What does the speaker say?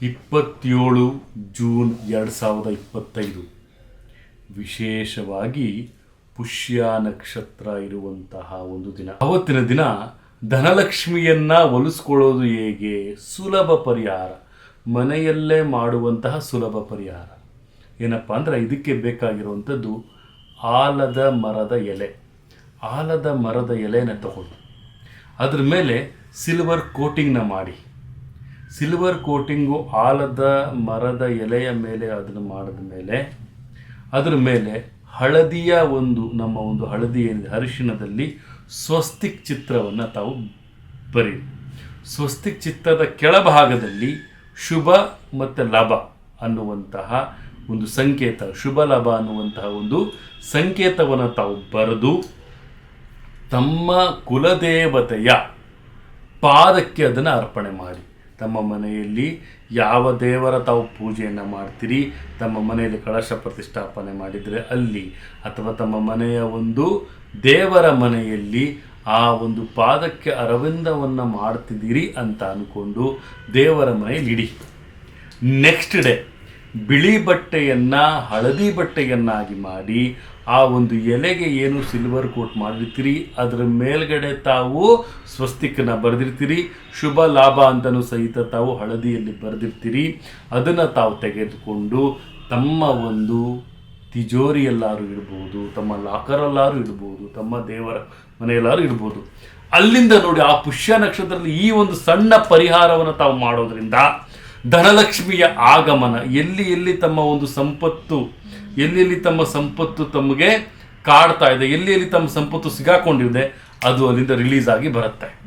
27 June 2025 ವಿಶೇಷವಾಗಿ ಪುಷ್ಯ ನಕ್ಷತ್ರ ಇರುವಂತಹ ಒಂದು ದಿನ. ಅವತ್ತಿನ ದಿನ ಧನಲಕ್ಷ್ಮಿಯನ್ನ ಒಲಿಸ್ಕೊಳ್ಳೋದು ಹೇಗೆ? ಸುಲಭ ಪರಿಹಾರ, ಮನೆಯಲ್ಲೇ ಮಾಡುವಂತಹ ಸುಲಭ ಪರಿಹಾರ ಏನಪ್ಪ ಅಂದರೆ, ಇದಕ್ಕೆ ಬೇಕಾಗಿರುವಂಥದ್ದು ಆಲದ ಮರದ ಎಲೆ. ಆಲದ ಮರದ ಎಲೆನ ತಗೊಳ್ಳಿ, ಅದ್ರ ಮೇಲೆ ಸಿಲ್ವರ್ ಕೋಟಿಂಗ್ನ ಮಾಡಿ. ಸಿಲ್ವರ್ ಕೋಟಿಂಗು ಆಲದ ಮರದ ಎಲೆಯ ಮೇಲೆ ಅದನ್ನು ಮಾಡಿದ ಮೇಲೆ ಅದರ ಮೇಲೆ ಹಳದಿಯ ನಮ್ಮ ಒಂದು ಹಳದಿ ಏನಿದೆ ಅರಿಶಿಣದಲ್ಲಿ ಸ್ವಸ್ತಿಕ್ ಚಿತ್ರವನ್ನು ತಾವು ಬರೀ. ಸ್ವಸ್ತಿಕ್ ಚಿತ್ರದ ಕೆಳಭಾಗದಲ್ಲಿ ಶುಭ ಮತ್ತು ಲಾಭ ಅನ್ನುವಂತಹ ಒಂದು ಸಂಕೇತ, ಶುಭ ಲಾಭ ಅನ್ನುವಂತಹ ಒಂದು ಸಂಕೇತವನ್ನು ತಾವು ಬರೆದು ತಮ್ಮ ಕುಲದೇವತೆಯ ಪಾದಕ್ಕೆ ಅದನ್ನು ಅರ್ಪಣೆ ಮಾಡಿ. ತಮ್ಮ ಮನೆಯಲ್ಲಿ ಯಾವ ದೇವರ ತಾವು ಪೂಜೆಯನ್ನು ಮಾಡ್ತೀರಿ, ತಮ್ಮ ಮನೆಯಲ್ಲಿ ಕಳಶ ಪ್ರತಿಷ್ಠಾಪನೆ ಮಾಡಿದರೆ ಅಲ್ಲಿ, ಅಥವಾ ತಮ್ಮ ಮನೆಯ ಒಂದು ದೇವರ ಮನೆಯಲ್ಲಿ ಆ ಒಂದು ಪಾದಕ್ಕೆ ಅರವಿಂದವನ್ನು ಮಾಡ್ತಿದ್ದೀರಿ ಅಂತ ಅಂದ್ಕೊಂಡು ದೇವರ ಮನೆಯಲ್ಲಿ ಇಡಿ. ನೆಕ್ಸ್ಟ್ ಡೇ ಬಿಳಿ ಬಟ್ಟೆಯನ್ನು ಹಳದಿ ಬಟ್ಟೆಯನ್ನಾಗಿ ಮಾಡಿ ಆ ಒಂದು ಎಲೆಗೆ ಏನು ಸಿಲ್ವರ್ ಕೋಟ್ ಮಾಡಿರ್ತೀರಿ ಅದರ ಮೇಲ್ಗಡೆ ತಾವು ಸ್ವಸ್ತಿಕನ್ನ ಬರೆದಿರ್ತೀರಿ, ಶುಭ ಲಾಭ ಅಂತಲೂ ಸಹಿತ ತಾವು ಹಳದಿಯಲ್ಲಿ ಬರೆದಿರ್ತೀರಿ. ಅದನ್ನು ತಾವು ತೆಗೆದುಕೊಂಡು ತಮ್ಮ ಒಂದು ತಿಜೋರಿಯಲ್ಲಾರು ಇಡ್ಬೋದು, ತಮ್ಮ ಲಾಕರಲ್ಲಾರು ಇಡ್ಬೋದು, ತಮ್ಮ ದೇವರ ಮನೆಯಲ್ಲಾರು ಇಡ್ಬೋದು. ಅಲ್ಲಿಂದ ನೋಡಿ ಆ ಪುಷ್ಯ ನಕ್ಷತ್ರದಲ್ಲಿ ಈ ಒಂದು ಸಣ್ಣ ಪರಿಹಾರವನ್ನು ತಾವು ಮಾಡೋದ್ರಿಂದ ಧನಲಕ್ಷ್ಮಿಯ ಆಗಮನ, ಎಲ್ಲಿ ತಮ್ಮ ಒಂದು ಸಂಪತ್ತು, ಎಲ್ಲಿ ತಮ್ಮ ಸಂಪತ್ತು ತಮಗೆ ಕಾಡ್ತಾ ಇದೆ, ಎಲ್ಲಿ ತಮ್ಮ ಸಂಪತ್ತು ಸಿಗಾಕೊಂಡಿದೆ, ಅದು ಅಲ್ಲಿಂದ ರಿಲೀಸ್ ಆಗಿ ಬರುತ್ತೆ.